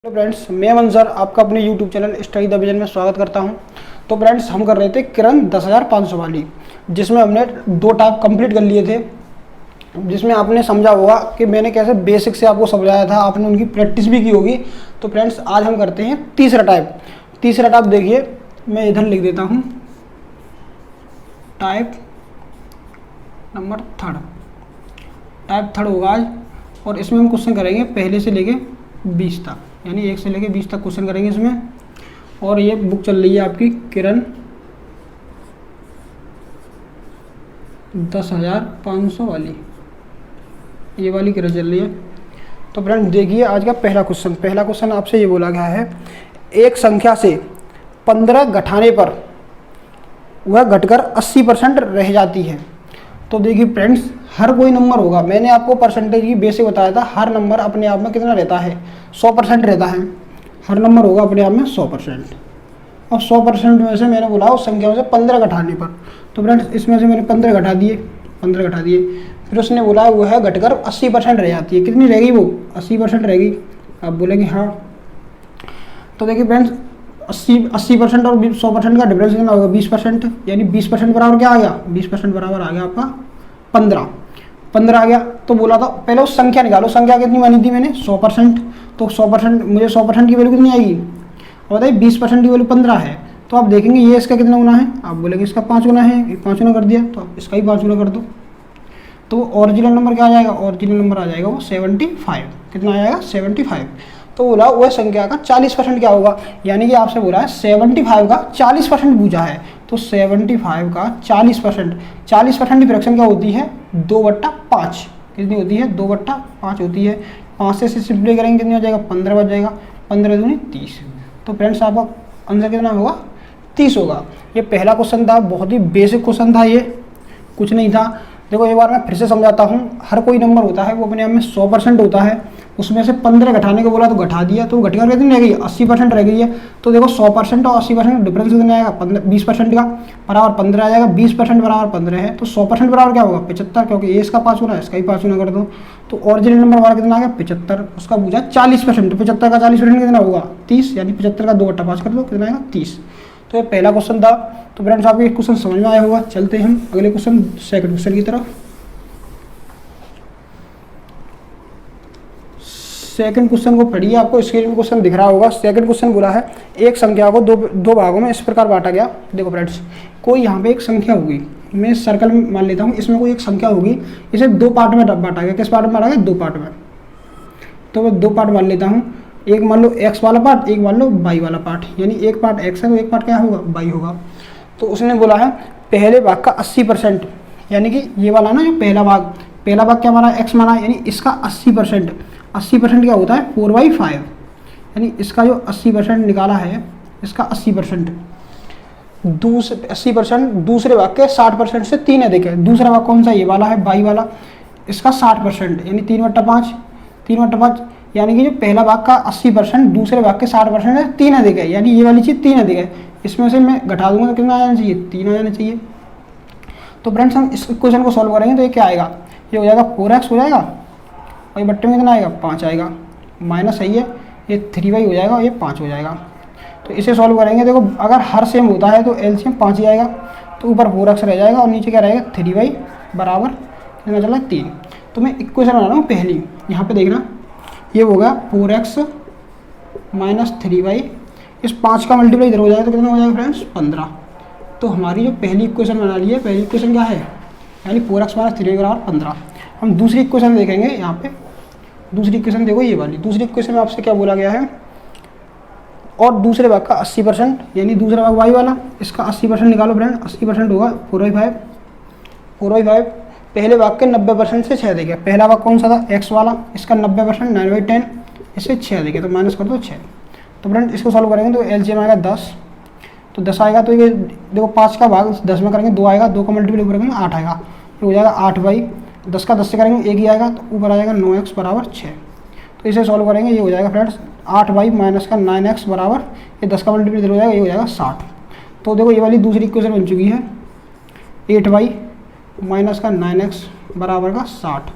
तो फ्रेंड्स मैं मंजर आपका अपने YouTube channel study the vision में स्वागत करता हूं। तो फ्रेंड्स हम कर रहे थे किरण 10,500 वाली, जिसमें हमने 2 टाइप कंप्लीट कर लिए थे, जिसमें आपने समझा होगा कि मैंने कैसे बेसिक से आपको समझाया था, आपने उनकी प्रैक्टिस भी की होगी। तो फ्रेंड्स आज हम करते हैं तीसरा टाइप। देखिए मैं इधर लिख देता हूँ टाइप नंबर थर्ड होगा आज। और इसमें हम क्वेश्चन करेंगे पहले से लेके 20 तक, यानी 1 से लेके 20 तक क्वेश्चन करेंगे इसमें। और ये बुक चल रही है आपकी किरण 10,500 वाली, ये वाली किरण चल रही है। तो फ्रेंड देखिए आज का पहला क्वेश्चन आपसे ये बोला गया है, एक संख्या से 15 घटाने पर वह घटकर 80% रह जाती है। तो देखिए फ्रेंड्स हर कोई नंबर होगा, मैंने आपको परसेंटेज की बेसिक बताया था, हर नंबर अपने आप में कितना रहता है, 100% रहता है। हर नंबर होगा अपने आप में 100%। और 100% में से मैंने बोला उस संख्या में से 15 घटाने पर। तो फ्रेंड्स इसमें से मैंने 15 घटा दिए। फिर उसने बोला वो है घटकर 80% रह जाती है। कितनी रहेगी वो? 80% रहेगी। आप बोलेंगे हाँ। तो देखिए फ्रेंड्स 80% और 100% का डिफरेंस कितना होगा? 20%। यानी 20% बराबर क्या आ गया? 20% बराबर आ गया आपका 15 आ गया। तो बोला था पहले उस संख्या निकालो, संख्या कितनी मानी थी मैंने? 100%। तो 100% मुझे 100% की वैल्यू कितनी आएगी? और बताइए 20% की वैल्यू 15 है। तो आप देखेंगे ये इसका कितना गुना है? आप बोलेंगे इसका 5 गुना है, 5 गुना कर दिया, तो आप इसका ही 5 गुना कर दो। तो ओरिजिनल नंबर क्या आ जाएगा? ओरिजिनल नंबर आ जाएगा वो 75। कितना आ जाएगा? 75। तो बोला वह संख्या का 40% क्या होगा? यानी कि आपसे बोला है 75 का 40% पूछा है। तो 75 का 40% की फ्रैक्शन क्या होती है? 2/5। कितनी होती है? 2/5 होती है। 5 से सिंपली करेंगे कितनी हो जाएगा? 15 बच जाएगा। 15 दूनी 30। तो फ्रेंड्स आपका आंसर कितना होगा? 30 होगा। ये पहला क्वेश्चन था, बहुत ही बेसिक क्वेश्चन था, ये कुछ नहीं था। देखो एक बार मैं फिर से समझाता हूँ, हर कोई नंबर होता है वो अपने आप में 100% होता है। उसमें से 15 घटाने को बोला तो घटा दिया, तो घटकर कितनी रह गई? 80% रह गई है। तो देखो 100% और 80% डिफरेंस कितना आएगा? 20% का बराबर 15 आ जाएगा। 20% बराबर 15 है, तो 100% बराबर क्या होगा? 75, क्योंकि ये इसका 5 गुना है, इसका ही 5 गुना कर दो। तो ओरिजिनल नंबर हमारा कितना आ गया? 75। उसका पूछा 40%, तो 75 का 40% कितना होगा? 30। यानी 75 का 2/5 कर दो, कितना आएगा? 30। तो ये पहला क्वेश्चन था। तो फ्रेंड्स आपको एक क्वेश्चन समझ में आया होगा। चलते हैं हम अगले क्वेश्चन, सेकंड क्वेश्चन की तरफ। सेकंड क्वेश्चन को पढ़िए, आपको स्क्रीन में क्वेश्चन दिख रहा होगा। सेकंड क्वेश्चन बोला है एक संख्या को दो भागों में इस प्रकार बांटा गया। देखो फ्रेंड्स कोई यहाँ पे एक संख्या होगी, मैं सर्कल में मान लेता हूँ, इसमें कोई एक संख्या होगी, इसे 2 पार्ट में बांटा गया। किस पार्ट में बांटा गया? 2 पार्ट में। तो मैं 2 पार्ट मान लेता हूँ, एक मान लो x वाला पार्ट, एक मान लो y वाला पार्ट। यानी एक पार्ट x है तो एक पार्ट क्या होगा? y होगा। तो उसने बोला है पहले भाग का 80%, यानी कि ये वाला ना जो पहला भाग क्या माना? x माना, यानी इसका 80% क्या होता है? 4/5। यानी इसका जो 80% निकाला है, इसका 80% 80% दूसरे भाग के 60% से 3 अधिक है। दूसरा भाग कौन सा? ये वाला है, y वाला। इसका 60% यानी 3/5। यानी कि जो पहला भाग का 80% दूसरे भाग के 60% है, 3 अधिक है। यानी ये वाली चीज़ 3 अधिक है। इसमें से मैं घटा दूंगा तो कितना आ जाना चाहिए? 3 आ जाना चाहिए। तो फ्रेंड्स हम इस क्वेश्चन को सॉल्व करेंगे तो ये क्या आएगा? ये हो जाएगा 4x हो जाएगा, और ये बट्टे में कितना आएगा? 5 आएगा। माइनस है ये 3y हो जाएगा और ये 5 हो जाएगा। तो इसे सॉल्व करेंगे। देखो अगर हर सेम होता है तो एलसीएम 5 ही आएगा। तो ऊपर 4x रह जाएगा और नीचे क्या रहेगा? 3y बराबर कितना चला? 3। तो मैं इक्वेशन बना रहा हूँ पहली, यहाँ पे देखना, ये होगा 4x माइनस 3y। इस 5 का मल्टीप्लाई इधर हो जाएगा तो कितना हो जाएगा फ्रेंड्स? 15। तो हमारी जो पहली इक्वेशन बना ली है, पहली इक्वेशन क्या है? यानी 4x माइनस 3y बराबर 15। हम दूसरी इक्वेशन देखेंगे। यहाँ पे दूसरी इक्वेशन देखो, ये वाली दूसरी इक्वेशन में आपसे क्या बोला गया है? और दूसरे भाग का 80%, यानी दूसरा भाग y वाला, इसका 80% निकालो फ्रेंड। 80% होगा 4/5। पहले भाग के 90% से 6 देगा। पहला भाग कौन सा था? x वाला, इसका 90% 9/10, इससे 6 देगा, तो माइनस कर दो 6। तो फ्रेंड इसको सॉल्व करेंगे तो एलसीएम आएगा 10। तो 10 आएगा तो ये देखो 5 का भाग 10 में करेंगे 2 आएगा, 2 का मल्टीप्लाई करेंगे 8 आएगा। तो हो जाएगा 8/10 का 10 से करेंगे 1 ही आएगा, तो ऊपर आ जाएगा 9x बराबर 6। तो इसे सॉल्व करेंगे, ये हो जाएगा फ्रेंड्स 8y माइनस का 9x बराबर, ये 10 का मल्टीप्लाई हो जाएगा, ये हो जाएगा 60। तो देखो ये वाली दूसरी इक्वेशन बन चुकी है 8y माइनस का 9x बराबर का 60।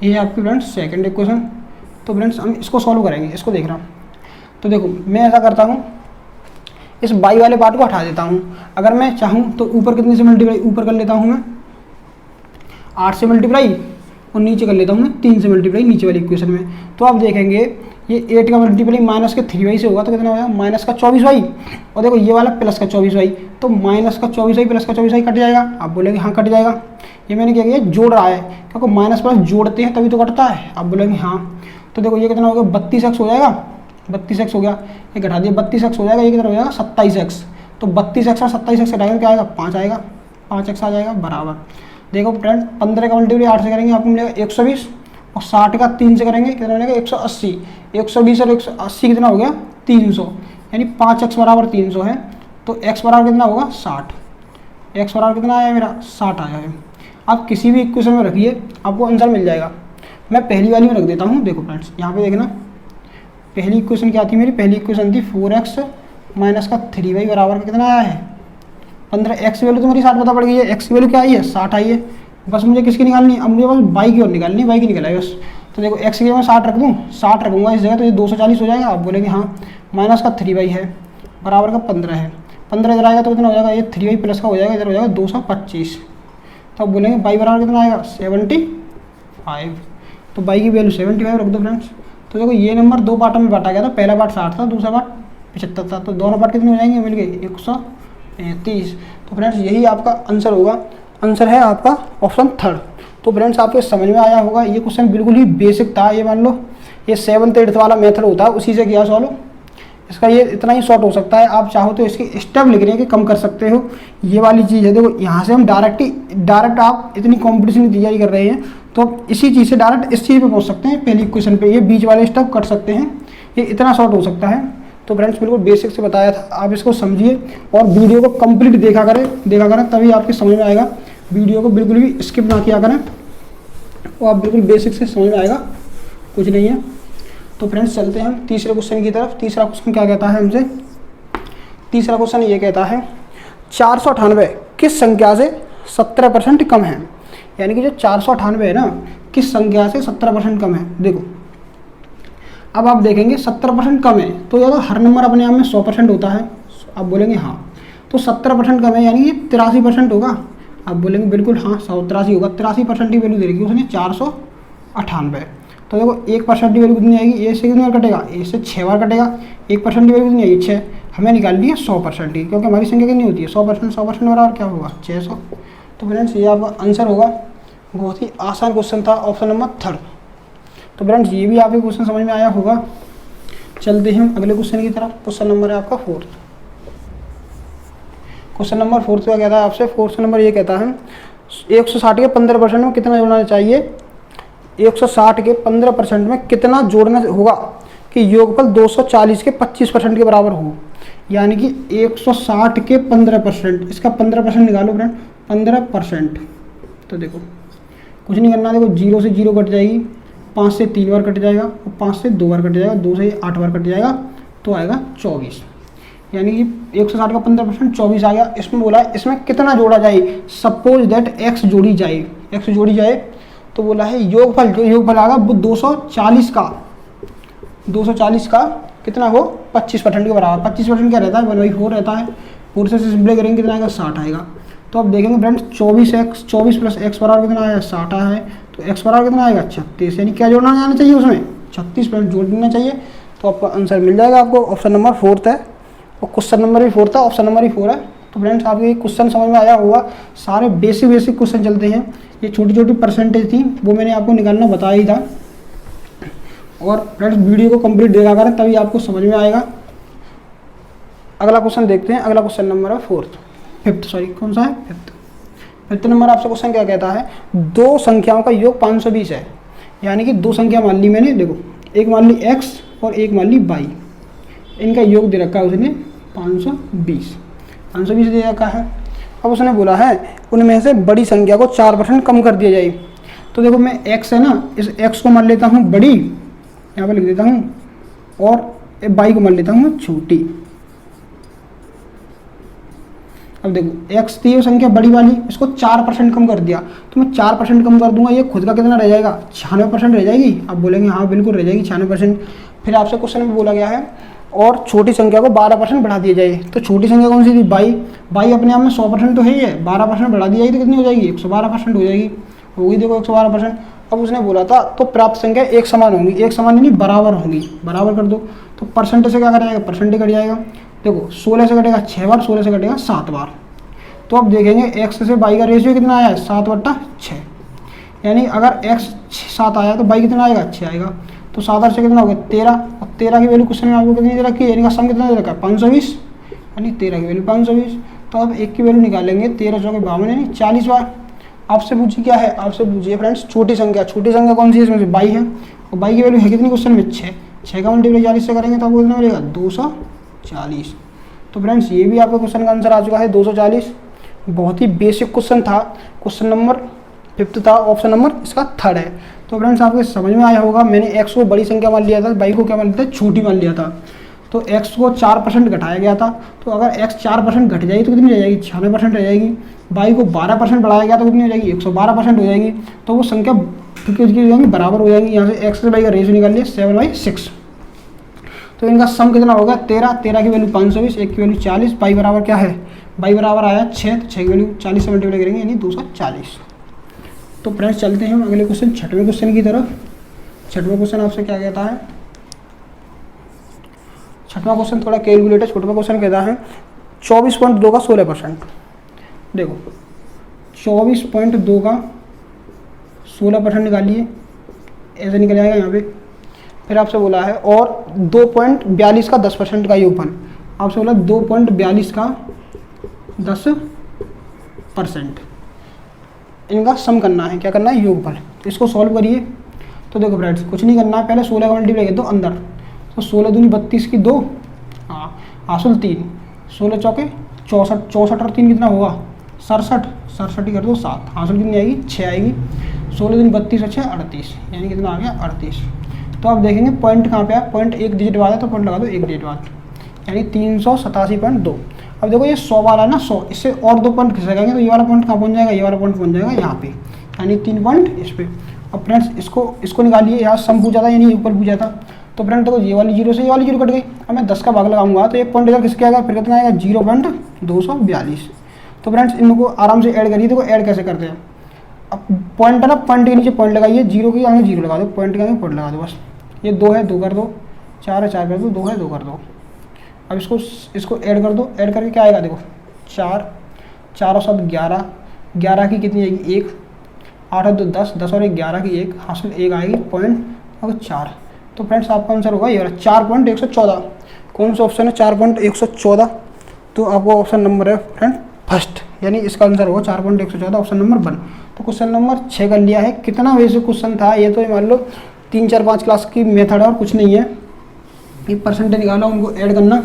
ये है आपकी फ्रेंड्स सेकंड इक्वेशन। तो फ्रेंड्स हम इसको सॉल्व करेंगे, इसको देख रहा हूँ। तो देखो मैं ऐसा करता हूँ, इस बाई वाले पार्ट को हटा देता हूँ। अगर मैं चाहूँ तो ऊपर कितने से मल्टीप्लाई, ऊपर कर लेता हूँ मैं 8 से मल्टीप्लाई, और नीचे कर लेता हूँ मैं 3 से मल्टीप्लाई नीचे वाली इक्वेशन में। तो आप देखेंगे ये 8 का मल्टीप्लाई माइनस के 3y से होगा तो कितना होगा, माइनस का 24y, और देखो ये वाला प्लस का 24y, तो माइनस का 24y प्लस का 24y कट जाएगा। आप बोलेंगे हाँ कट जाएगा, ये मैंने क्या किया जोड़ रहा है, क्योंकि माइनस प्लस जोड़ते हैं तभी तो कटता है। आप बोलेंगे हाँ, तो देखो ये कितना हो गया 32x हो जाएगा, 32x हो गया, ये घटा दिया 32x हो जाएगा, ये कितना हो जाएगा 27x। तो 32x और 27x घटाएंगे क्या आएगा 5 आएगा, 5x आ जाएगा बराबर। देखो फ्रेंड 15 का मल्टीप्लाई 8 से करेंगे आपको मिलेगा 120, और 60 का 3 से करेंगे कितना मिलेगा 180। 120 और 180 कितना हो गया 300, यानी 5x बराबर 300 है। तो x बराबर कितना होगा 60, x बराबर कितना आया मेरा 60 आया है। आप किसी भी इक्वेशन में रखिए आपको आंसर मिल जाएगा। मैं पहली वाली में रख देता हूँ। देखो फ्रेंड्स यहाँ पे देखना, पहली इक्वेशन क्या थी मेरी, पहली इक्वेशन थी 4x माइनस का 3y बराबर का कितना आया है 15। x की वैल्यू तो मेरी 60 पता पड़ गई है, x की वैल्यू क्या आई है 60 आई है। बस मुझे किसकी निकालनी है, अब मुझे बस y की और निकालनी है, y की निकल आई बस। तो देखो x की जगह मैं 60 रख दूँ, 60 रखूँगा इस जगह, तो ये 240 हो जाएगा। आप बोलेंगे हाँ, माइनस का 3y है बराबर का 15 है, 15 इधर आएगा तो कितना हो जाएगा, ये 3y प्लस का हो जाएगा, इधर हो जाएगा 225। तो आप बोलेंगे y बराबर कितना आएगा 75। तो y की वैल्यू 75 रख दो फ्रेंड्स। तो देखो ये नंबर दो पार्टों में बांटा गया था, पहला पार्ट 60 था, दूसरा पार्ट 75 था, तो दोनों पार्ट कितने हो जाएंगे, मिल गए 130। तो फ्रेंड्स यही आपका आंसर होगा, आंसर है आपका ऑप्शन थर्ड। तो फ्रेंड्स आपको समझ में आया होगा, ये क्वेश्चन बिल्कुल ही बेसिक था। ये मान लो ये 7th 8th वाला मेथड होता है, उसी से किया सॉल्व। इसका ये इतना ही शॉर्ट हो सकता है, आप चाहो तो इसके स्टेप लिखने के कम कर सकते हो। ये वाली चीज़ है, देखो यहाँ से हम डायरेक्ट आप इतनी कॉम्पिटिशन की तैयारी कर रहे हैं तो इसी चीज़ से डायरेक्ट इस चीज़ पे पहुँच सकते हैं, पहली इक्वेशन पे। ये बीच वाले स्टेप कर सकते हैं, ये इतना शॉर्ट हो सकता है। तो फ्रेंड्स बिल्कुल बेसिक से बताया था, आप इसको समझिए और वीडियो को कंप्लीट देखा करें तभी आपके समझ में आएगा। वीडियो को बिल्कुल भी स्किप ना किया करें, और आप बिल्कुल बेसिक से समझ में आएगा, कुछ नहीं है। तो फ्रेंड्स चलते हैं हम तीसरे क्वेश्चन की तरफ। तीसरा क्वेश्चन क्या कहता है हमसे, तीसरा क्वेश्चन ये कहता है 498 किस संख्या से 17% कम है। यानी कि जो 498 है ना, किस संख्या से 17% कम है। देखो अब आप देखेंगे 17% कम है तो या तो हर नंबर अपने आप में 100% होता है। आप बोलेंगे हाँ, तो 17% कम है यानी ये 83% होगा। आप बोलेंगे बिल्कुल हाँ 183 होगा, 83% की वैल्यू दे रखी उसने 498। तो देखो 1% की वैल्यू कितनी आएगी, ए से कितनी बार कटेगा, ए से 6 बार कटेगा। 1% की वैल्यू कितनी आएगी 6, हमें निकालनी है 100% की, क्योंकि हमारी संख्या कितनी होती है 100%। 100% बराबर क्या होगा 600। तो फ्रेंड्स ये आपका आंसर होगा। बहुत ही आसान क्वेश्चन था, ऑप्शन नंबर थर्ड। तो फ्रेंड्स ये भी आपके क्वेश्चन समझ में आया होगा। चलते हैं हम अगले क्वेश्चन की तरफ। क्वेश्चन नंबर है आपका फोर्थ। क्वेश्चन नंबर फोर्थ का कहता है आपसे, फोर्थ नंबर ये कहता है 160 के 15% में कितना जोड़ना चाहिए। 160 के 15% में कितना जोड़ना होगा कि योगफल 240 के 25% के बराबर हो। यानी कि 160 के 15%, इसका 15% निकालो फ्रेंड, 15%। तो देखो कुछ नहीं करना, देखो 0 से 0 कट जाएगी, 5 से 3 बार कट जाएगा, और 5 से 2 बार कट जाएगा, 2 से 8 बार कट जाएगा, तो आएगा 24। यानी कि 160 का 15% 24 आ गया। इसमें बोला है इसमें कितना जोड़ा जाए। सपोज दैट x जोड़ी जाए, x जोड़ी जाए तो बोला है योगफल, जो योगफल आएगा वो 240 का कितना हो 25% के बराबर। 25% क्या रहता है 1/4 रहता है, 4 से सिंपली करेंगे कितना आएगा 60 आएगा। तो आप देखेंगे फ्रेंड्स 24 प्लस x बराबर कितना आएगा 60 है, तो x बराबर कितना आएगा 36। यानी क्या जोड़ना जाना चाहिए उसमें 36% जोड़ देना चाहिए। तो आपका आंसर मिल जाएगा आपको, ऑप्शन नंबर फोर्थ है। और क्वेश्चन नंबर भी फोर्थ है, ऑप्शन नंबर भी 4 है। तो फ्रेंड्स आपको ये क्वेश्चन समझ में आया होगा। सारे बेसिक क्वेश्चन चलते हैं। ये छोटी छोटी परसेंटेज थी वो मैंने आपको निकालना बताया ही था। और फ्रेंड्स वीडियो को कंप्लीट देखा करें तभी आपको समझ में आएगा। अगला क्वेश्चन देखते हैं। अगला क्वेश्चन नंबर है फिफ्थ, कौन सा है फिफ्थ नंबर। आपसे क्वेश्चन क्या कहता है, दो संख्याओं का योग 520 है। यानी कि दो संख्या मान ली मैंने, देखो एक मान ली x और एक मान ली y, इनका योग दे रखा है उसने 520 दे रखा है। अब उसने बोला है उनमें से बड़ी संख्या को 4% कम कर दिया जाए। तो देखो मैं x है ना, इस x को मान लेता हूँ बड़ी, यहाँ पर लिख देता हूँ, और y को मान लेता हूँ मैं छोटी। अब देखो x थी वो संख्या बड़ी वाली, इसको 4% कम कर दिया, तो मैं 4% कम कर दूंगा, ये खुद का कितना रह जाएगा 96% रह जाएगी। आप बोलेंगे हाँ बिल्कुल रह जाएगी 96%। फिर आपसे क्वेश्चन में बोला गया है और छोटी संख्या को 12% बढ़ा दिया जाए। तो छोटी संख्या कौन सी थी? बाई अपने आप में 100% तो है ही है, 12% बढ़ा दी जाएगी तो कितनी हो जाएगी? 112% हो जाएगी, होगी देखो 112%। अब उसने बोला था तो प्राप्त संख्या एक समान होंगी, एक समान नहीं बराबर होंगी, बराबर कर दो। तो परसेंट से क्या कर जाएगा? परसेंट कट जाएगा। देखो 16 से कटेगा 6 बार, 16 से कटेगा 7 बार। तो अब देखेंगे x से y का रेशियो कितना आया है? 7/6। यानी अगर x 7 आया तो y कितना आएगा? 6 आएगा। तो 7 और 6 कितना हो गया? 13। और 13 की वैल्यू क्वेश्चन में आपको कितनी दे रखी है? यानी का सम कितना दे रखा है? 520, यानी 13 की वैल्यू 520। तो अब एक की वैल्यू निकालेंगे, 13 चौके 52 यानी 40 बार। आपसे पूछिए क्या है? आपसे पूछिए फ्रेंड्स छोटी संख्या। छोटी संख्या कौन सी है? इसमें से बाई है, और बाई की वैल्यू है कितनी क्वेश्चन में? 6। 6 का मल्टीप्लाई 40 से करेंगे तो आपको कितना मिलेगा? 240। तो फ्रेंड्स ये भी आपका क्वेश्चन का आंसर आ चुका है 240। बहुत ही बेसिक क्वेश्चन था, क्वेश्चन नंबर 5 था, ऑप्शन नंबर इसका 3rd है। तो फ्रेंड्स आपको समझ में आया होगा, मैंने x को बड़ी संख्या मान लिया था, y को क्या मान लिया था? छोटी मान लिया था। तो x को 4% घटाया गया था, तो अगर x 4% घट जाएगी तो कितनी रह जाएगी? 96% रह जाएगी। y को 12% बढ़ाया गया तो कितनी हो जाएगी? 112% हो जाएगी। तो वो संख्या बराबर हो जाएगी। यहाँ से x से y का रेशियो निकाल लिया 7/6। तो इनका सम कितना होगा? 13 की वैल्यू 520, एक की वैल्यू 40, y बराबर क्या है? y बराबर आया 6, तो 6 की वैल्यू 40 से मल्टीप्लाई करेंगे यानी 240। तो फ्रेंड्स चलते हैं हम अगले क्वेश्चन, 6वें क्वेश्चन की तरफ। 6वां क्वेश्चन आपसे क्या कहता है? 6वां क्वेश्चन थोड़ा कैलकुलेट है। 6वां क्वेश्चन कहता है 24.2 का 16%। देखो 24.2 का 16% निकालिए, ऐसे निकल जाएगा यहाँ पे। फिर आपसे बोला है और 2.42 का 10% का योगफल। आपसे बोला 2.42 का 10%, इनका सम करना है। क्या करना है? योगफल। तो इसको सॉल्व करिए। तो देखो फ्रेंड्स कुछ नहीं करना है, पहले 16 का मल्टीप्लाई कर दो अंदर। तो 16 दूनी 32 की 2, हासिल 3, 16 चौके 64, 64 और 3 कितना होगा? 67, 67 ही कर दो 7, हासिल कितनी आएगी? 6 आएगी। 16 दूनी 32 और 6 38, यानी कितना आ गया? 38। तो आप देखेंगे पॉइंट कहाँ पे है? पॉइंट एक डिजिट बाद है तो पॉइंट लगा दो एक डिजिट बाद, यानी 387.2। अब देखो ये 100 वाला है ना, 100, इससे और 2 पॉइंट खिसकेंगे तो ये वाला पॉइंट कहाँ पहुँच जाएगा? ये वाला पॉइंट पहुँच जाएगा यहाँ पे, यानी 3 पॉइंट इस पे। अब फ्रेंड्स इसको निकालिए। यहाँ सम पूछा था यानी ऊपर पूछा था। तो फ्रेंड देखो ये वाली 0 से ये वाली 0 कट गई। अब मैं 10 का भाग लगाऊंगा तो एक पॉइंट इधर किसके आएगा? फिर कितना आएगा? 0.242। तो फ्रेंड्स इनको आराम से ऐड करिए। देखो ऐड कैसे करते हैं? अब पॉइंट है ना, पॉइंट के नीचे पॉइंट लगाइए, 0 के आगे 0 लगा दो, पॉइंट के आगे पॉइंट लगा दो बस। ये 2 है 2 कर दो, 4 है 4 कर दो, 2 है 2 कर दो। अब इसको ऐड कर दो। ऐड करके क्या आएगा? देखो 4, 4 और 7 11, 11 की कितनी आएगी? 1, 8 और 2 10, 10 और 1 11 की 1, हासिल 1 आएगी पॉइंट और 4। तो फ्रेंड्स आपका आंसर होगा ये 4.114। कौन सा ऑप्शन है? 4.114। तो आपको ऑप्शन नंबर है फ्रेंड फर्स्ट, यानी इसका आंसर होगा 4.114, ऑप्शन नंबर 1। तो क्वेश्चन नंबर 6 कर लिया है। कितना वैसे क्वेश्चन था ये? तो मान लो 3, 4, 5 क्लास की मेथड है और कुछ नहीं है। ये परसेंटेज निकाला, उनको ऐड करना।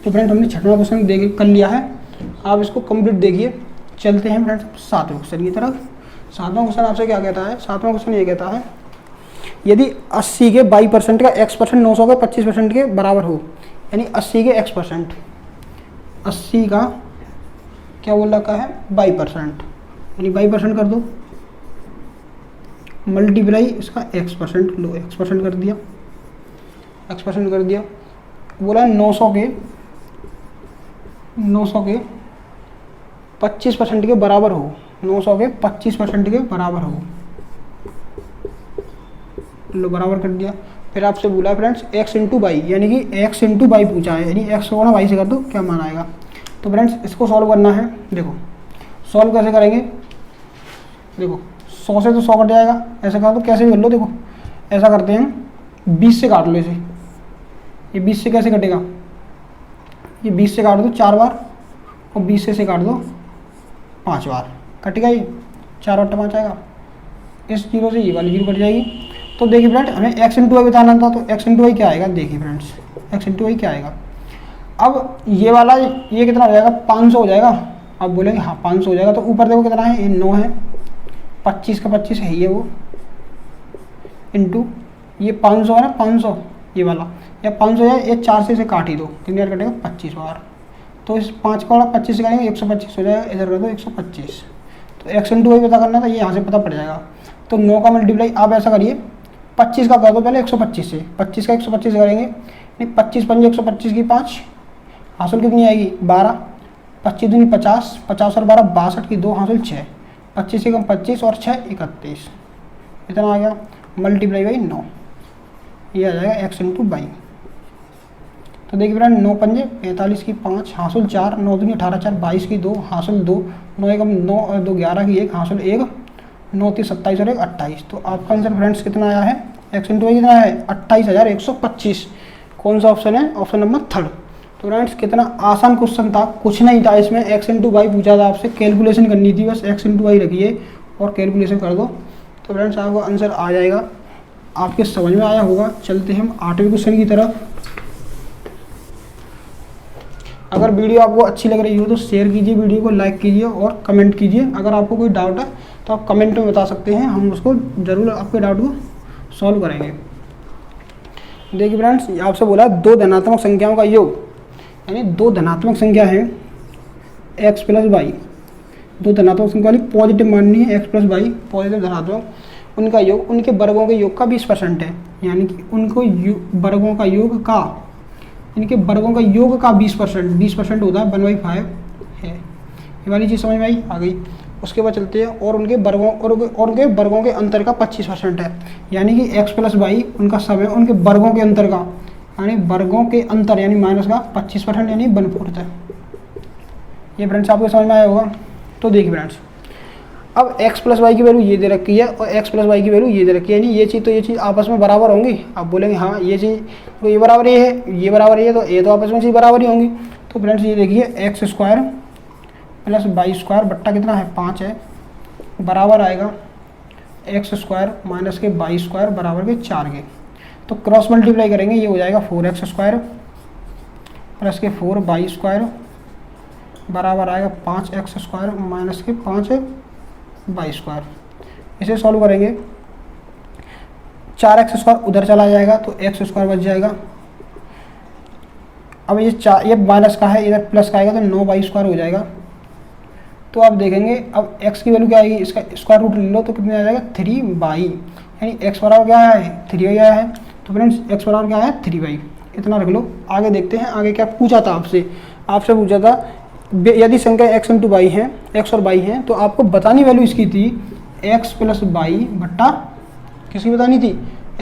तो फ्रेंड हमने 6वां क्वेश्चन देख कर लिया है। आप इसको कंप्लीट देखिए। चलते हैं फ्रेंड्स 7वें क्वेश्चन की तरफ। 7वां क्वेश्चन आपसे क्या कहता है? 7वां क्वेश्चन ये कहता है यदि 80 के 22% का x% 900 के 25% के बराबर हो, यानी 80 के x%, 80 का क्या बोल रखा है? 22%, यानी 22% कर दो, मल्टीप्लाई इसका x%, लो x% कर दिया, x% कर दिया। बोला 900 के 25% के बराबर हो, 900 के 25% के बराबर हो, लो बराबर कर दिया। फिर आपसे बोला फ्रेंड्स x इंटू वाई, यानी कि x इंटू वाई पूछा है, यानी x को गुणा वाई से कर दो, क्या मान आएगा? तो फ्रेंड्स इसको सॉल्व करना है। देखो सॉल्व कैसे करेंगे? देखो 100 से तो 100 कट जाएगा, ऐसा कर दो, कैसे भी कर लो। देखो ऐसा करते हैं 20 से काट लो इसे। ये 20 से कैसे कटेगा? ये 20 से काट दो 4 बार और 20 से काट दो 5 बार, कटेगा ये 4 और 5 आएगा। इस 0 से ये वाली 0 कट जाएगी। तो देखिए फ्रेंड हमें x इंटू वाई बताना था, तो x इंटू वाई क्या आएगा? देखिए फ्रेंड्स x इंटू वाई क्या आएगा? अब ये वाला ये कितना हो जाएगा? 500 हो जाएगा। आप बोलेंगे हाँ 500 हो जाएगा। तो ऊपर देखो कितना है? ये 9 है, 25 का 25 है ये वो, इंटू ये 500 है ना, 500 ये वाला, या 500 है, ये 4 से इसे काट ही दो, कितनी बार कटेगा? 25 बार। तो इस 5 का वाला 25 से करेंगे 125 हो जाएगा, इधर कर दो 125। तो x इंटू वाई पता करना था, ये यहाँ से पता पड़ जाएगा। तो 9 का मल्टीप्लाई आप ऐसा करिए, 25 का कर दो पहले 125 से, 25 का 125 करेंगे, नहीं 25 पंजे 125 की 5 हासिल कितनी आएगी 12, 25 दूनी 50, 50 और 12 62 की 2 हासिल 6, 25 से कम 25 और 6 31, इतना आ गया मल्टीप्लाई बाई 9, ये आ जाएगा एक्स इंटू बाई। तो देखिए फ्रेंड 9 पंजे 45 की 5 हासिल 4, 9 दूनी 18 4 22 की 2 हासिल 2, 9 एकम 9 और 2 11 की 1 हासिल 1, 9 3 27 और 1 28। तो आपका आंसर फ्रेंड्स कितना आया है एक्स इंटू वाई कितना है 28,125। कौन सा ऑप्शन है ऑप्शन नंबर 3। तो फ्रेंड्स कितना आसान क्वेश्चन था, कुछ नहीं था इसमें, एक्स इंटू वाई पूछा था आपसे, कैलकुलेशन करनी थी, बस एक्स इंटू वाई रखिए और कैलकुलेशन कर दो तो फ्रेंड्स आपको आंसर आ जाएगा। आपके समझ में आया होगा। चलते हैं हम 8वें क्वेश्चन की तरफ। अगर वीडियो आपको अच्छी लग रही हो तो शेयर कीजिए, वीडियो को लाइक कीजिए और कमेंट कीजिए। अगर आपको कोई डाउट है तो आप कमेंट में बता सकते हैं, हम उसको ज़रूर आपके डाउट को सॉल्व करेंगे। देखिए फ्रेंड्स आपसे बोला दो धनात्मक संख्याओं का योग, यानी दो धनात्मक संख्या है x प्लस वाई, दो धनात्मक संख्या वाली पॉजिटिव माननी है x प्लस वाई पॉजिटिव धनात्मक, उनका योग उनके वर्गों के योग का 20% है, यानी कि उनको वर्गों का योग का, इनके वर्गों का योग का 20% होता है 1/5 है। ये वाली चीज़ समझ में आई आ गई। उसके बाद चलते हैं और उनके वर्गों और उनके वर्गों के अंतर का 25% है, यानी कि x प्लस वाई उनका सब है, उनके वर्गों के अंतर का, यानी वर्गों के अंतर यानी माइनस का 25% यानी 1/4 है। ये फ्रेंड्स आपको समझ में आया होगा। तो देखिए फ्रेंड्स अब x प्लस वाई की वैल्यू ये दे रखी है और x प्लस वाई की वैल्यू ये दे रखी है, यानी ये चीज़ तो ये चीज़ आपस में बराबर होंगी। आप बोलेंगे हाँ ये चीज़ तो ये बराबर ये है, ये बराबर ये, तो ये तो आपस में चीज़ बराबर ही होंगी। तो फ्रेंड्स ये देखिए X square plus Y square बट्टा कितना है 5 है, बराबर आएगा एक्स स्क्वायर माइनस के वाई स्क्वायर बराबर के 4 के। तो क्रॉस मल्टीप्लाई करेंगे, ये हो जाएगा 4x स्क्वायर प्लस के 4 वाई स्क्वायर बराबर आएगा 5x स्क्वायर माइनस के 5 वाई स्क्वायर। इसे सॉल्व करेंगे, 4x स्क्वायर उधर चला जाएगा तो x स्क्वायर बच जाएगा। अब ये माइनस का है, इधर प्लस का आएगा तो 9 वाई स्क्वायर हो जाएगा। तो आप देखेंगे अब x की वैल्यू क्या आएगी, इसका स्क्वायर रूट ले लो तो कितने आ जाएगा 3 वाई, यानी x बराबर क्या है 3 वाई आया है। तो फ्रेंड्स x बराबर क्या है 3 वाई, इतना रख लो। आगे देखते हैं आगे क्या पूछा था आपसे पूछा था यदि संख्या x इंटू वाई है, x और वाई है, तो आपको बतानी वैल्यू इसकी थी x प्लस वाई बट्टा किसकी बतानी थी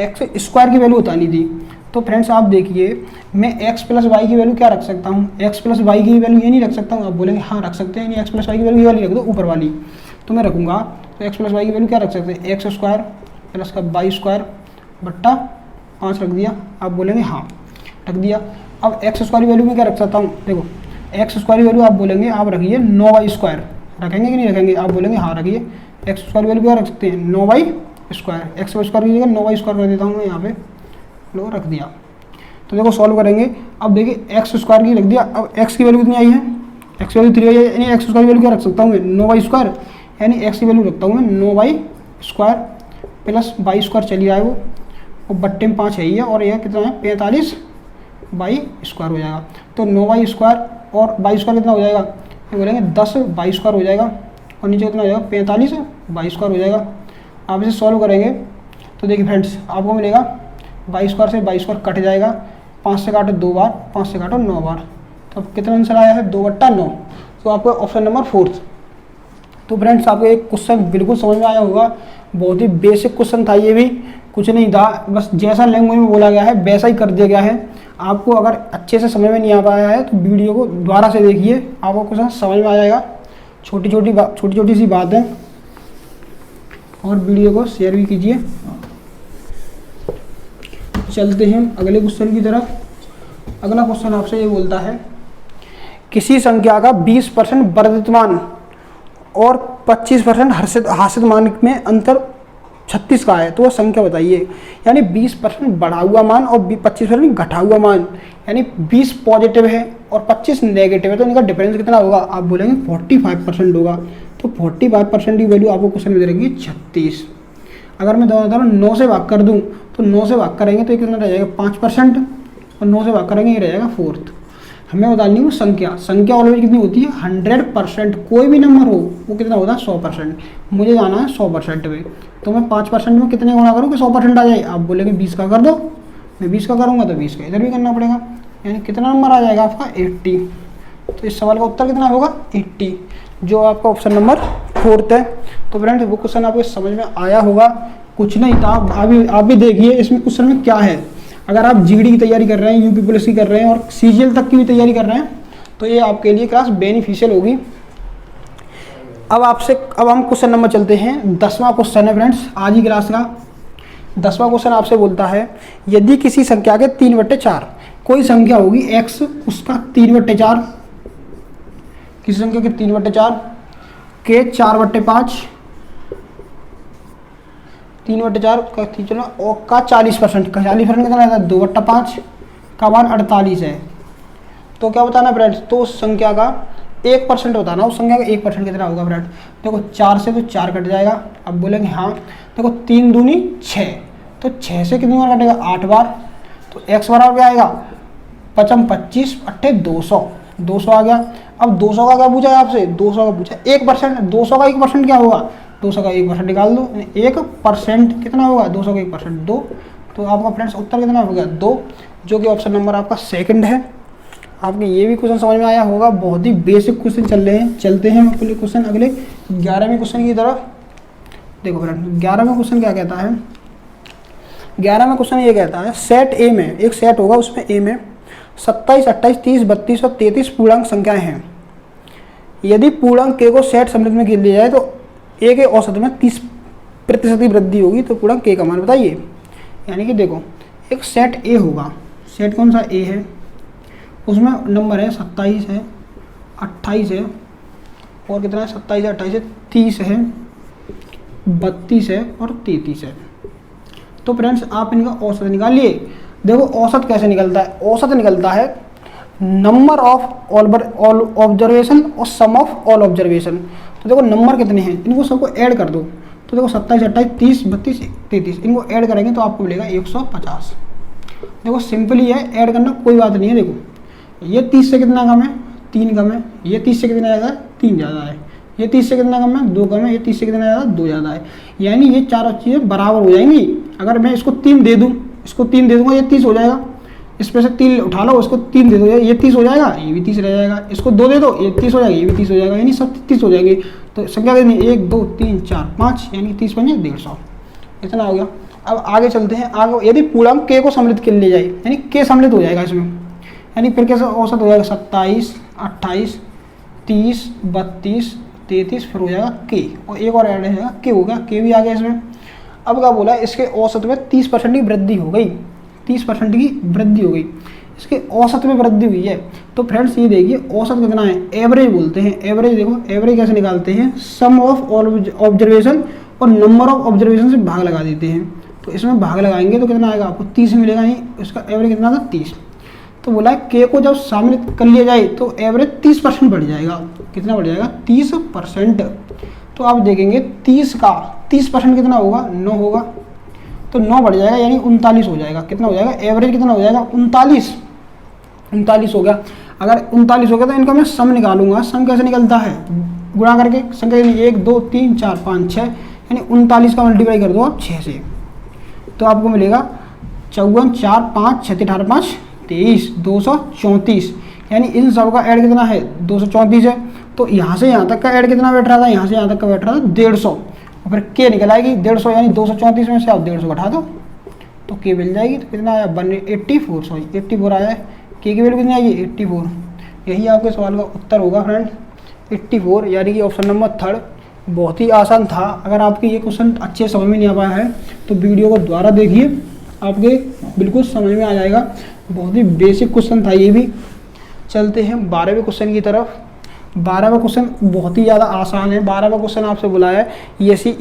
x स्क्वायर की वैल्यू बतानी थी। तो फ्रेंड्स आप देखिए मैं x प्लस वाई की वैल्यू क्या रख सकता हूँ, x प्लस वाई की वैल्यू ये नहीं रख सकता हूँ। आप बोलेंगे हाँ रख सकते हैं, नहीं x प्लस वाई की वैल्यू ये वाली रख दो ऊपर वाली, तो मैं रखूँगा। तो x प्लस वाई की वैल्यू क्या रख सकते हैं एक्स स्क्वायर प्लस का वाई स्क्वायर बट्टा 5 रख दिया। आप बोलेंगे हाँ रख दिया। अब एक्स स्क्वायर की वैल्यू में क्या रख सकता हूँ, देखो एक्स स्क्वायर की वैल्यू आप बोलेंगे आप रखिए 9 वाई स्क्वायर, रखेंगे कि नहीं रखेंगे, आप बोलेंगे हाँ रखिए। एक्स स्क्वायर वैल्यू क्या रख सकते हैं 9 वाई स्क्वायर, एक्स स्क्वायर की जगह 9 वाई स्क्वायर कर देता हूँ मैं यहाँ पे, लो रख दिया। तो देखो सॉल्व करेंगे, अब देखिए एक्स स्क्वायर की रख दिया। अब एक्स की वैल्यू कितनी आई है, एक्स की वैल्यू 3 आई है, यानी एक्स स्क्वायर की वैल्यू क्या रख सकता हूँ मैं 9 वाई स्क्वायर, यानी एक्स की वैल्यू रखता हूँ मैं 9 Y square plus Y square चली आए वो बट्टे में 5 है ही है, और यह कितना है 45 वाई स्क्वायर हो जाएगा। तो 9 वाई स्क्वायर और वाई स्क्वायर कितना हो जाएगा, ये बोलेंगे 10 वाई स्क्वायर हो जाएगा, और नीचे कितना हो जाएगा 45 वाई स्क्वायर हो जाएगा। आप इसे सॉल्व करेंगे तो देखिए फ्रेंड्स आपको मिलेगा वाई स्क्वायर से वाई स्क्वायर कट जाएगा, 5 से काटो 2 बार, 5 से काटो 9 बार, तो अब कितना आंसर आया है 2/9। तो आपको ऑप्शन नंबर 4। तो फ्रेंड्स आपको एक क्वेश्चन बिल्कुल समझ में आया होगा, बहुत ही बेसिक क्वेश्चन था, ये भी कुछ नहीं था, बस जैसा लैंग्वेज में बोला गया है वैसा ही कर दिया गया है। आपको अगर अच्छे से समझ में नहीं आ पाया है तो वीडियो को दोबारा से देखिए, आपको क्वेश्चन समझ में आ जाएगा। छोटी छोटी सी बात है, और वीडियो को शेयर भी कीजिए। चलते हैं अगले क्वेश्चन की तरफ। अगला क्वेश्चन आपसे ये बोलता है किसी संख्या का 20% वर्धित मान और 25% हासिल मान में अंतर 36 का है, तो वह संख्या बताइए। यानी 20% बढ़ा हुआ मान और 25% घटा हुआ मान, यानी 20 पॉजिटिव है और 25 नेगेटिव है, तो इनका डिफरेंस कितना होगा, आप बोलेंगे 45% होगा। तो 45% की वैल्यू आपको क्वेश्चन में दे रखी है 36। अगर मैं 9 से भाग कर दूं तो 9 से भाग करेंगे तो ये कितना रह जाएगा 5%, और 9 से भाग करेंगे ये रह जाएगा 4th। हमें बतानी है वो संख्या ऑलवेज कितनी होती है 100%, कोई भी नंबर हो वो कितना होता है 100%। मुझे जाना है 100% में, तो मैं 5% में कितने गुणा करूँ कि 100% आ जाए, आप बोलेंगे 20 का कर दो, मैं 20 का करूँगा तो 20 का इधर भी करना पड़ेगा, यानी कितना नंबर आ जाएगा आपका 80। तो इस सवाल का उत्तर कितना होगा 80, जो आपका ऑप्शन नंबर 4 है। तो फ्रेंड्स वो क्वेश्चन आपको समझ में आया होगा, कुछ नहीं था। आप भी देखिए इसमें क्वेश्चन में क्या है। अगर आप जीडी की तैयारी कर रहे हैं, यूपी पुलिस की कर रहे हैं और सीजीएल तक की भी तैयारी कर रहे हैं तो ये आपके लिए क्लास बेनिफिशियल होगी। अब हम क्वेश्चन नंबर चलते हैं। 10वां क्वेश्चन है फ्रेंड्स आज की क्लास का। 10वां क्वेश्चन आपसे बोलता है यदि किसी संख्या के 3/4 कोई संख्या होगी x, उसका 3/4, किसी संख्या के 3/4 के 4/5, 3/4 का चलो और का 40%, 40% कितना रहता है 2/5 का मान 48 है। तो क्या बताना फ्रेंड्स, तो उस संख्या का 1% बताना, उस संख्या का 1% कितना होगा फ्रेंड्स। देखो 4 से तो 4 कट जाएगा। अब बोलेंगे हाँ देखो 3 दूनी 6, तो 6 से कितनी बार कटेगा 8 बार। तो x बराबर क्या आएगा 5 25 अट्ठे 200, 200 आ गया। अब 200 का क्या पूछा है आपसे, 200 का पूछा 1%, 200 का 1% क्या होगा, 200 का 1% निकाल दो, 1% कितना होगा 200 का 1% 2। तो आपका फ्रेंड्स उत्तर कितना हो गया 2, जो कि ऑप्शन नंबर आपका सेकंड है। आपके ये भी क्वेश्चन समझ में आया होगा, बहुत ही बेसिक क्वेश्चन चल रहे हैं। चलते हैं अगले क्वेश्चन, अगले 11वें क्वेश्चन की तरफ। देखो फ्रेंड 11वां क्वेश्चन क्या कहता है, 11वां क्वेश्चन ये कहता है सेट ए में, एक सेट होगा उसमें ए में 27, 28, 30, 32 और 33 पूर्णांक संख्याएं हैं। यदि पूर्णांक के को सेट सम्मिलित में लिया जाए तो ए के औसत में 30% की वृद्धि होगी। तो पूर्णांक के का मान बताइए। यानी कि देखो एक सेट ए होगा, सेट कौन सा ए है, उसमें नंबर है 27 है, 28 है और कितना है 27 है 28 है 30 है 32 है और 33 है। तो फ्रेंड्स आप इनका औसत निकालिए। देखो औसत कैसे निकलता है, औसत निकलता है नंबर ऑफ ऑल ऑब्जर्वेशन और सम ऑफ ऑल ऑब्जर्वेशन। तो देखो नंबर कितने हैं, इनको सबको ऐड कर दो। तो देखो 27, 28, 30, 32, 33 इनको ऐड करेंगे तो आपको मिलेगा 150। देखो सिंपली है, ऐड करना कोई बात नहीं है। देखो ये 30 से कितना कम है 3 कम है, ये 30 से कितना ज़्यादा है 3 ज़्यादा है, ये 30 से कितना कम है 2 कम है, ये 30 से कितना ज़्यादा 2 ज़्यादा है। यानी ये चारों चीज़ें बराबर हो जाएंगी। अगर मैं इसको 3 दे दूँ, इसको 3 दे दूँगा ये 30 हो जाएगा, इसमें से 3 उठा लो, उसको 3 दे दो ये 30 हो जाएगा, ये भी 30 रह जाएगा, इसको 2 दे दो ये 30 हो जाएगा, ये भी 30 हो जाएगा, यानी सब 30 हो जाएंगे। तो संख्या कितनी 1 2 3 4 5 यानी 30 बने 150, इतना हो गया। अब आगे चलते हैं। आगे यदि पूर्णांक के को सम्मिलित कर लिया जाए, यानी के सम्मिलित हो जाएगा इसमें, यानी फिर कैसे औसत हो जाएगा 27, 28, 30, 32, 33 फिर हो जाएगा के, और एक और ऐड हो जाएगा के, हो गया के भी आ गया इसमें। अब क्या बोला, इसके औसत में 30% की वृद्धि हो गई, 30% की वृद्धि हो गई, इसके औसत में वृद्धि हुई है। तो फ्रेंड्स ये देखिए औसत कितना है, एवरेज बोलते हैं। एवरेज देखो एवरेज कैसे निकालते हैं, सम ऑफ ऑब्जर्वेशन और नंबर ऑफ ऑब्जर्वेशन से भाग लगा देते हैं। तो इसमें भाग लगाएंगे तो कितना आएगा आपको 30 मिलेगा, ही इसका एवरेज कितना था 30। तो बोला के को जब शामिल कर लिया जाए तो एवरेज 30% बढ़ जाएगा। कितना बढ़ जाएगा 30%। तो आप देखेंगे 30 का 30% कितना होगा 9 होगा, तो 9 बढ़ जाएगा यानी 39 हो जाएगा। कितना हो जाएगा एवरेज कितना हो जाएगा 39 हो गया। अगर 39 हो गया तो इनका मैं सम निकालूंगा। सम कैसे निकलता है, गुणा करके संख्या 1 2 3 4 5 6 यानी 39 का मल्टीप्लाई कर दो आप 6 से, तो आपको मिलेगा 54 4 5 6 18 5 23 234। यानी इन सब का ऐड कितना है 234 है। तो यहाँ से यहाँ तक का ऐड कितना बैठ रहा था, यहाँ से यहाँ तक का बैठ रहा था 150, और फिर के निकल आएगी 150 यानी 234 में से आप 150 घटा दो तो के मिल जाएगी। तो कितना आया 84 आया है। के की वैल्यू कितनी आएगी 84। यही आपके सवाल का उत्तर होगा फ्रेंड 84, यानी कि ऑप्शन नंबर 3। बहुत ही आसान था। अगर आपके ये क्वेश्चन अच्छे समझ में नहीं आ पाया है तो वीडियो को दोबारा देखिए, आपके बिल्कुल समझ में आ जाएगा। बहुत ही बेसिक क्वेश्चन था ये भी। चलते हैं 12वें क्वेश्चन की तरफ। 12वां क्वेश्चन बहुत ही ज़्यादा आसान है। 12वां क्वेश्चन आपसे बुलाया है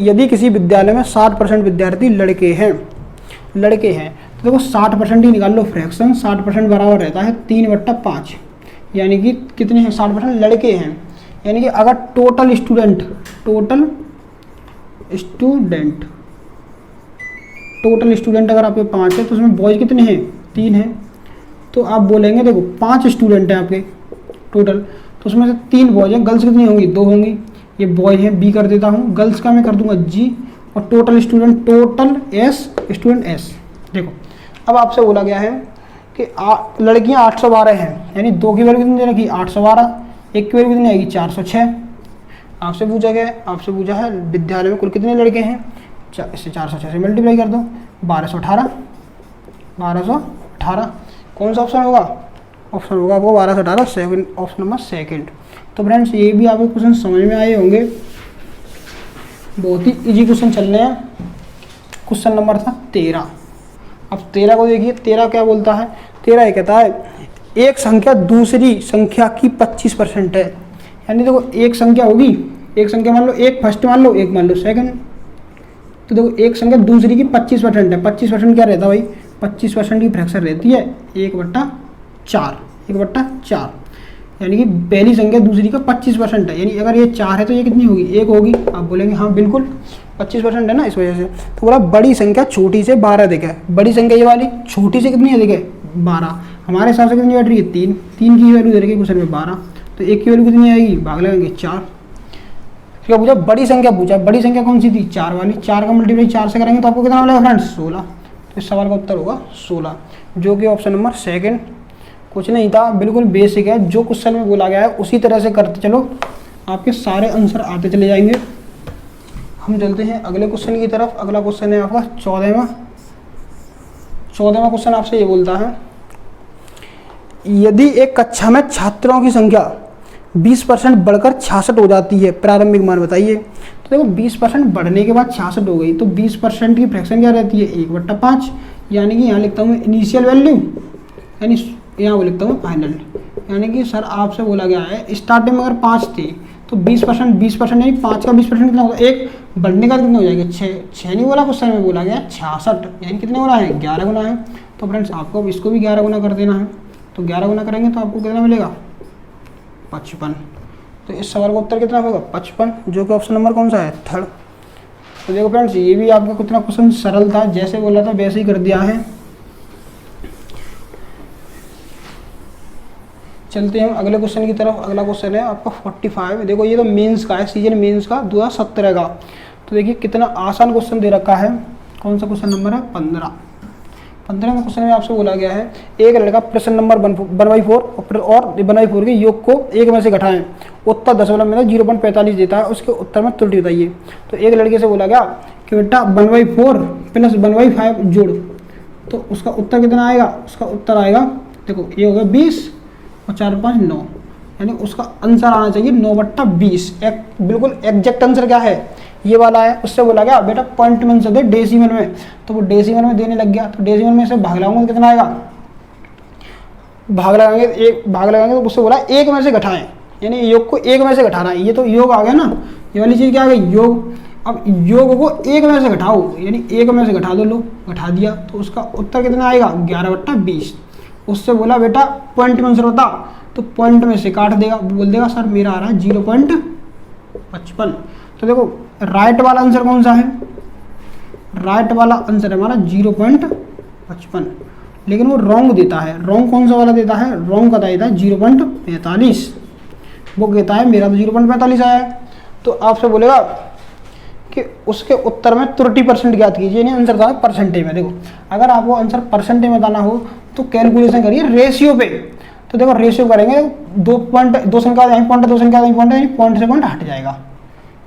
यदि किसी विद्यालय में 60% विद्यार्थी लड़के हैं तो देखो 60% ही निकाल लो फ्रैक्शन। 60% बराबर रहता है 3/5, यानी कि कितने हैं 60% लड़के हैं। यानी कि अगर टोटल स्टूडेंट अगर आपके 5 है तो उसमें बॉयज कितने हैं 3 हैं। तो आप बोलेंगे देखो 5 स्टूडेंट हैं आपके टोटल, तो उसमें से 3 बॉयज हैं, गर्ल्स कितनी होंगी 2 होंगी। ये बॉयज हैं बी कर देता हूँ, गर्ल्स का मैं कर दूंगा जी, और टोटल स्टूडेंट एस। देखो अब आपसे बोला गया है कि लड़कियां 812 हैं, यानी 2 की वैल्यू कितनी दे रखी 812, 1 की वैल्यू कितनी आएगी 406। आपसे पूछा गया है, आपसे पूछा है विद्यालय में कुल कितने लड़के हैं, इससे 406 से मल्टीप्लाई कर दो, 1218। 1218 कौन सा ऑप्शन होगा, ऑप्शन होगा आपको 1218 सेकंड, ऑप्शन नंबर सेकंड। तो फ्रेंड्स ये भी आपको क्वेश्चन समझ में आए होंगे, बहुत ही इजी क्वेश्चन चल रहे हैं। क्वेश्चन नंबर था 13। अब 13 को देखिए, 13 क्या बोलता है, 13 ये कहता है एक संख्या दूसरी संख्या की 25% है। यानी देखो एक संख्या होगी, एक संख्या मान लो, एक फर्स्ट मान लो, एक मान लो सेकंड। तो देखो एक संख्या दूसरी की 25% है। 25% क्या रहता है भाई, 25% की फ्रैक्शन रहती है 1/4, 1/4। यानी कि पहली संख्या दूसरी का 25% है, यानी अगर ये 4 है तो ये कितनी होगी, 1 होगी। आप बोलेंगे हाँ बिल्कुल 25% है ना, इस वजह से। तो बोला बड़ी संख्या छोटी से 12 अधिक है। बड़ी संख्या ये वाली छोटी से कितनी अधिक है, 12। हमारे हिसाब से कितनी बैठ रही है, 3। 3 की वैल्यू दे रखी है क्वेश्चन में 12, तो 1 की वैल्यू कितनी आएगी, भाग लगाएंगे 4। क्या पूछा, बड़ी संख्या पूछा, बड़ी संख्या कौन सी थी, 4 वाली। 4 का मल्टीप्लाई 4 से करेंगे तो आपको कितना मिलेगा फ्रेंड्स, 16। तो इस सवाल का उत्तर होगा 16, जो कि ऑप्शन नंबर सेकंड। कुछ नहीं था, बिल्कुल बेसिक है, जो क्वेश्चन में बोला गया है उसी तरह से करते चलो, आपके सारे आंसर आते चले जाएंगे। हम चलते हैं अगले क्वेश्चन की तरफ। अगला क्वेश्चन है आपका 14वां। 14वां क्वेश्चन आपसे ये बोलता है, यदि एक कक्षा में छात्रों की संख्या 20% बढ़कर 66 हो जाती है, प्रारंभिक मान बताइए। तो देखो 20% बढ़ने के बाद 66 हो गई, तो 20% की फ्रैक्शन क्या रहती है, 1/5। यानी कि यहाँ लिखता हूँ मैं इनिशियल वैल्यू, यानी यहाँ वो लिखता हूँ फाइनल। यानी कि सर आपसे बोला गया है स्टार्टिंग में अगर 5 थे तो 20% यानी 5 का 20% कितना होगा, 1 बढ़ने का कितना हो जाएगा, 6 नहीं बोला क्वेश्चन में, बोला गया 66, यानी कितने गुना है, 11 गुना है। तो फ्रेंड्स आपको इसको भी 11 गुना कर देना है, तो 11 गुना करेंगे तो आपको कितना मिलेगा, 55। तो इस सवाल का उत्तर कितना होगा, 55, जो कि ऑप्शन नंबर कौन सा है, थर्ड। तो देखो फ्रेंड्स ये भी आपका कितना क्वेश्चन सरल था, जैसे बोला था वैसे ही कर दिया है। चलते हैं हम अगले क्वेश्चन की तरफ। अगला क्वेश्चन है आपका 45। देखो ये तो मेंस का है, सीजन मेंस का 2017 का। तो देखिए कितना आसान क्वेश्चन दे रखा है। कौन सा क्वेश्चन नंबर है, 15। 15वें क्वेश्चन में आपसे बोला गया है, एक लड़का प्रश्न नंबर 1/4 और 1/4 के योग को 1 में से घटाएं, उत्तर दशमलव में 0.45 देता है, उसके उत्तर में त्रुटि बताइए। तो एक लड़के से बोला गया कि बेटा 1/4 प्लस 1/5 जोड़, तो उसका उत्तर कितना आएगा, उसका उत्तर आएगा, देखो ये होगा 20 और 4 5 9, यानी उसका आंसर आना चाहिए 9/20। बिल्कुल एग्जैक्ट आंसर क्या है, ये वाला है। उससे बोला गया बेटा पॉइंट में से दे डेसिमल में, तो वो डेसिमल में देने लग गया, तो डेसिमल में से भाग लगाऊंगा तो कितना आएगा, भाग लगाएंगे तो उससे बोला 1 में से घटाएं, यानी योग को 1 में से घटाना है। ये तो योग आ गया ना, ये वाली चीज़ क्या आ गई, योग। अब योग को 1 में से घटाओ, यानी 1 में से घटा दो, लो घटा दिया, तो उसका उत्तर कितना आएगा, 11/20। उससे बोला बेटा पॉइंट में आंसर होता, तो पॉइंट में से काट देगा, बोल देगा सर मेरा आ रहा है 0.55। तो देखो राइट वाला आंसर कौन सा है, राइट वाला आंसर है हमारा 0.55, लेकिन वो रॉन्ग देता है। रॉन्ग कौन सा वाला देता है, रॉन्ग का देता है 0.45। वो कहता है मेरा तो 0.45 आया है, तो आपसे बोलेगा कि उसके उत्तर में त्रुटि परसेंट ज्ञात कीजिए, नहीं आंसर था परसेंटेज में। देखो अगर आपको आंसर परसेंटेज में बताना हो तो कैलकुलेशन करिए रेशियो पे। तो देखो रेशियो करेंगे, 2 संख्या यहीं पॉइंट, 2 संख्या यहीं पॉइंट, यानी पॉइंट से पॉइंट हट जाएगा,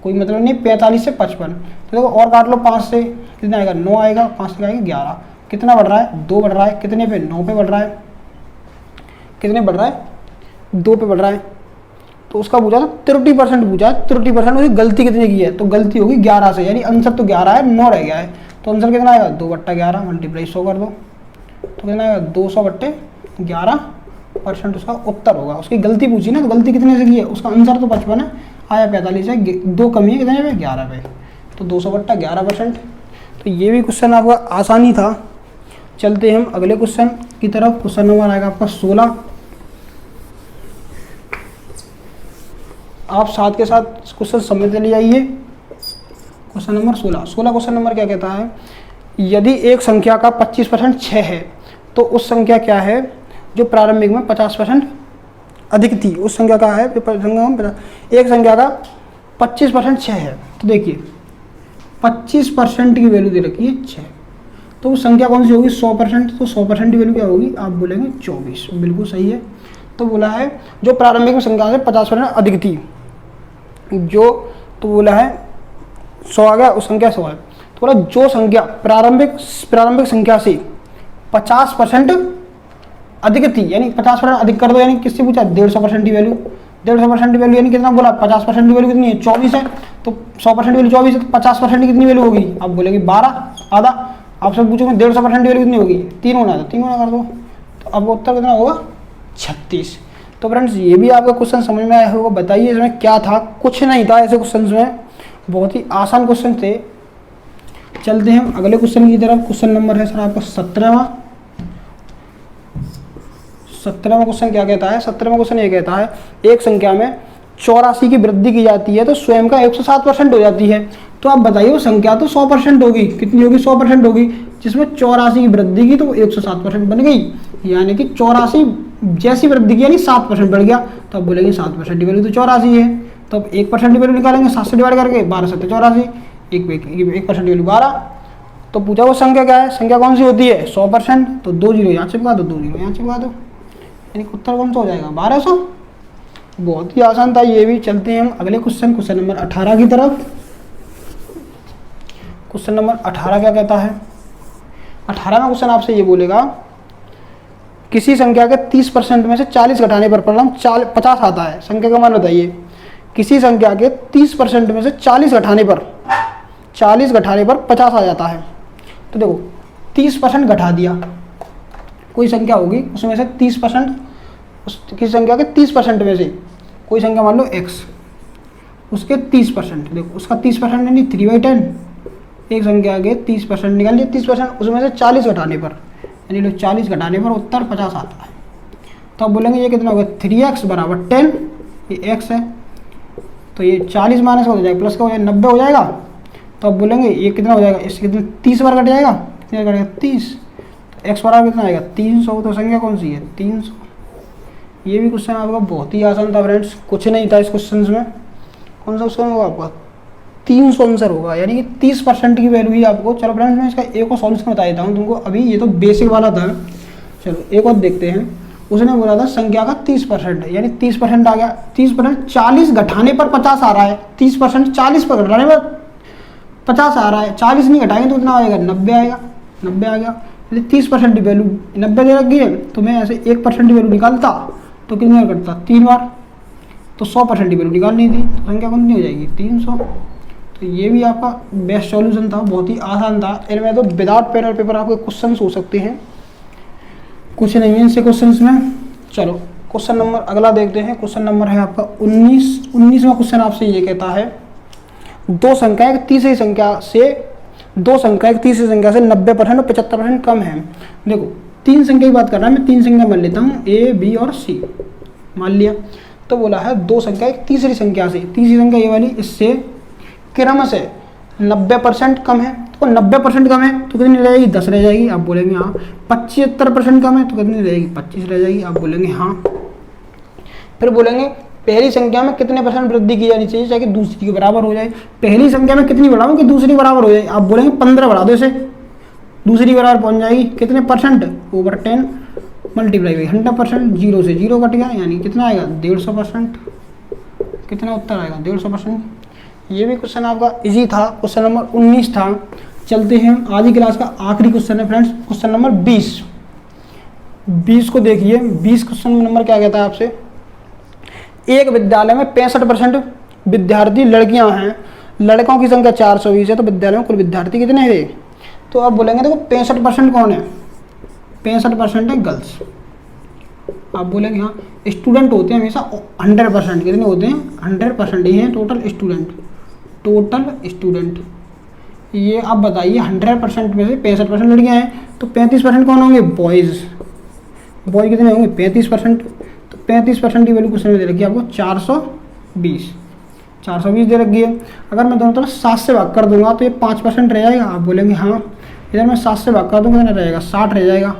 कोई मतलब नहीं। 45 से 55, तो देखो और काट लो, 5 से कितना आएगा, 9 आएगा, 5 से आएगा 11। कितना बढ़ रहा है, 2 बढ़ रहा है, कितने पे, 9 पे बढ़ रहा है, कितने बढ़ रहा है, 2 पे बढ़ रहा है। तो उसका पूछा था 30% पूछा है, 30% उसकी गलती कितने की है, तो गलती होगी 11 से, यानी आंसर तो 11 है, 9 रह गया है। तो आंसर कितना आएगा, 2/11 मल्टीप्लाई 100 कर दो, तो कितना आएगा 200/11% उसका उत्तर होगा। उसकी गलती पूछी ना, तो गलती कितने से की है, उसका आंसर तो 55 है, आया 45 है, 2 कमी है कितने पे, 11 पे, तो 200/11%। तो ये भी क्वेश्चन आपका आसानी था। चलते हैं हम अगले क्वेश्चन की तरफ। क्वेश्चन नंबर आएगा आपका 16। आप साथ के साथ क्वेश्चन समझते ले जाइए। क्वेश्चन नंबर 16 क्वेश्चन नंबर क्या कहता है, यदि एक संख्या का 25% 6 है तो उस संख्या क्या है जो प्रारंभिक में 50% अधिक थी, उस संख्या का है एक संख्या का 25% 6 है। तो देखिए 25% की वैल्यू दे रखी है 6, तो वो संख्या कौन सी होगी 100%, तो 100% की वैल्यू क्या होगी, आप बोलेंगे 24, बिल्कुल सही है। तो बोला है जो प्रारंभिक संख्या से 50% अधिक थी, जो तो बोला है 100 आ गया, उस संख्या 100 है। तो बोला जो संख्या प्रारंभिक संख्या से 50% अधिक थी, यानी 50% अधिक कर दो, यानी किससे पूछा 150% की वैल्यू, 150% की वैल्यू यानी कितना बोला 50% की वैल्यू कितनी है 24 है, तो 100% की वैल्यू 24 है, तो 50% की कितनी वैल्यू होगी, आप बोलेंगे 12 आधा। आपसे पूछोगे 150% की वैल्यू कितनी होगी, 3 होना था, 3 गुना कर दो, तो अब उत्तर कितना होगा 36। तो फ्रेंड्स ये भी आपका क्वेश्चन समझ में आया होगा। बताइए इसमें क्या था, कुछ नहीं था ऐसे क्वेश्चन में, बहुत ही आसान क्वेश्चन थे। चलते हैं हम अगले क्वेश्चन की तरफ। क्वेश्चन नंबर है सर आपका 17वां क्वेश्चन क्या कहता है, 17वां क्वेश्चन ये कहता है एक संख्या में 84 की वृद्धि की जाती है तो स्वयं का 107% हो जाती है। तो आप बताइए वो संख्या तो 100% होगी, कितनी होगी 100% होगी, जिसमें 84 की वृद्धि की तो 107% बन गई, यानी कि 84 जैसी वृद्धि की यानी 7% बढ़ गया, तो आप बोलेंगे 7% की वैल्यू तो 84 है। तो अब 1% की वैल्यू निकालेंगे 7 से डिवाइड करके, 12 7 84, 1% की वैल्यू 12। तो पूछा वो संख्या क्या है, संख्या कौन सी होती है 100%, तो 2 जीरो यहाँ चिपका दो, 2 जीरो यहाँ चिपका दो, यानी उत्तर कौन सा हो जाएगा 1200। बहुत ही आसान था ये भी। चलते हैं हम अगले क्वेश्चन नंबर 18 की तरफ। क्वेश्चन नंबर 18 क्या कहता है, 18वां क्वेश्चन आपसे ये बोलेगा किसी संख्या के 30% में से 40 घटाने पर परिणाम 50 आता है। संख्या का मान बताइए, किसी संख्या के 30% में से 40 घटाने पर 50 आ जाता है। तो देखो 30% घटा दिया, कोई संख्या होगी उसमें से 30%, किसी संख्या के 30% में से कोई संख्या मान लो x, उसके 30%, देखो उसका 30% यानी 3/10, एक संख्या के 30% निकाल लिया, 30% उसमें से 40 घटाने पर, यानी लो 40 घटाने पर उत्तर 50 आता है। तो आप बोलेंगे ये कितना होगा 3x बराबर 10, ये x है, तो ये 40 माइनस का हो जाएगा, प्लस का हो जाएगा 90 हो जाएगा। तो आप बोलेंगे ये कितना हो जाएगा, इससे कितना 30 बार कट जाएगा, कितने कटेगा 30, तो x बराबर कितना आएगा 300। तो संख्या कौन सी है 300। ये भी क्वेश्चन आपका बहुत ही आसान था फ्रेंड्स, कुछ नहीं था इस क्वेश्चन में। कौन सा क्वेश्चन होगा आपका 300 आंसर होगा, यानी कि 30% की वैल्यू ही आपको। चलो फ्रेंड्स मैं इसका एक और सॉल्यूशन बता देता हूँ तुमको, अभी ये तो बेसिक वाला था। चलो एक और देखते हैं। उसने बोला था संख्या का 30%, यानी 30% आ गया, 30% 40 घटाने पर 50 आ रहा है, 30% 40 पर घटाने पर 50 आ रहा है, 40 नहीं घटाएंगे तो कितना आएगा 90 आएगा, 90 आ गया। 30% की वैल्यू 90 दे रखी है, तो मैं ऐसे 1% की वैल्यू निकालता तो कितनी बार कटता 3 बार, तो 100% की वैल्यू निकालनी थी, तो संख्या कितनी हो जाएगी 300। तो ये भी आपका बेस्ट सॉल्यूशन था, बहुत ही आसान था। इनमें तो विदाउट पेन और पेपर आपके क्वेश्चन हो सकते हैं, कुछ नहीं है इनसे क्वेश्चन में। चलो क्वेश्चन नंबर अगला देखते हैं। क्वेश्चन नंबर है आपका 19वां क्वेश्चन आपसे ये कहता है दो संख्याएं एक तीसरी संख्या से 90% और 75% कम है। देखो 3 संख्या की बात कर रहा है, मैं 3 संख्या मान लेता हूँ A, B और C मान लिया। तो बोला है 2 संख्या एक तीसरी संख्या से, तीसरी संख्या ये वाली, इससे क्रम से 90% कम है। तो 90% कम है तो कितनी रह जाएगी 10 रह जाएगी, आप बोलेंगे हाँ। 75% कम है तो कितनी रहेगी 25 रह जाएगी, आप बोलेंगे हाँ। फिर बोलेंगे पहली संख्या में कितने % वृद्धि की जानी चाहिए ताकि दूसरी के बराबर हो जाए। पहली संख्या में कितनी बढ़ाऊं कि दूसरी बराबर हो जाए, आप बोलेंगे 15 बढ़ा दो, इसे दूसरी बराबर पहुंच जाएगी। कितने %, ओवर 10 मल्टीप्लाई बाई 100%, 0 से 0 कट गया, यानी कितना आएगा 150%। कितना उत्तर आएगा 150%। ये भी क्वेश्चन आपका इजी था, क्वेश्चन नंबर 19 था। चलते हैं आज की क्लास का आखिरी क्वेश्चन है फ्रेंड्स, क्वेश्चन नंबर 20 को देखिए। 20 क्वेश्चन नंबर क्या कहता है आपसे, एक विद्यालय में 65% विद्यार्थी लड़कियां हैं, लड़कों की संख्या 420 है, तो विद्यालय में कुल विद्यार्थी कितने हैं। तो आप बोलेंगे देखो 65% कौन है, 65% है गर्ल्स। आप बोलेंगे हाँ स्टूडेंट होते हैं हमेशा 100%, कितने होते हैं 100% ही हैं टोटल स्टूडेंट। ये आप बताइए 100% में से 65% लड़कियां हैं, तो 35% कौन होंगे बॉयज़ कितने होंगे 35%। तो 35% की वैल्यू क्वेश्चन में दे रखी है आपको 420 दे रखी है। अगर मैं दोनों तरफ 7 से भाग कर दूंगा तो ये 5% रह जाएगा, आप बोलेंगे हाँ। इधर मैं 7 से भाग कर दूंगा कितना रहेगा 60 रह जाएगा,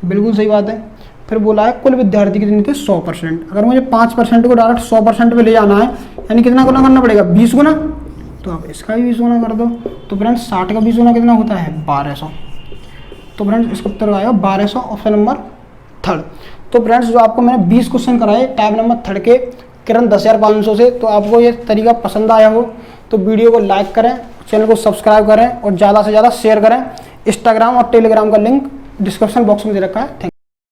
बिल्कुल सही बात है। फिर बोला है कुल विद्यार्थी कितने थे 100%। अगर मुझे 5% को डायरेक्ट 100% पे ले जाना है, यानी कितना गुना करना पड़ेगा 20 गुना, तो आप इसका भी 20 गुना कर दो। तो फ्रेंड्स 60 का 20 गुना कितना होता है 1200। तो फ्रेंड्स इसका उत्तर आएगा 1200, ऑप्शन नंबर थर्ड। तो फ्रेंड्स जो आपको मैंने 20 क्वेश्चन कराए टाइप नंबर थर्ड के किरण 10,500 से, तो आपको ये तरीका पसंद आया हो तो वीडियो को लाइक करें, चैनल को सब्सक्राइब करें और ज़्यादा से ज़्यादा शेयर करें। इंस्टाग्राम और टेलीग्राम का लिंक डिस्क्रिप्शन बॉक्स में दे रखा है। Thank you.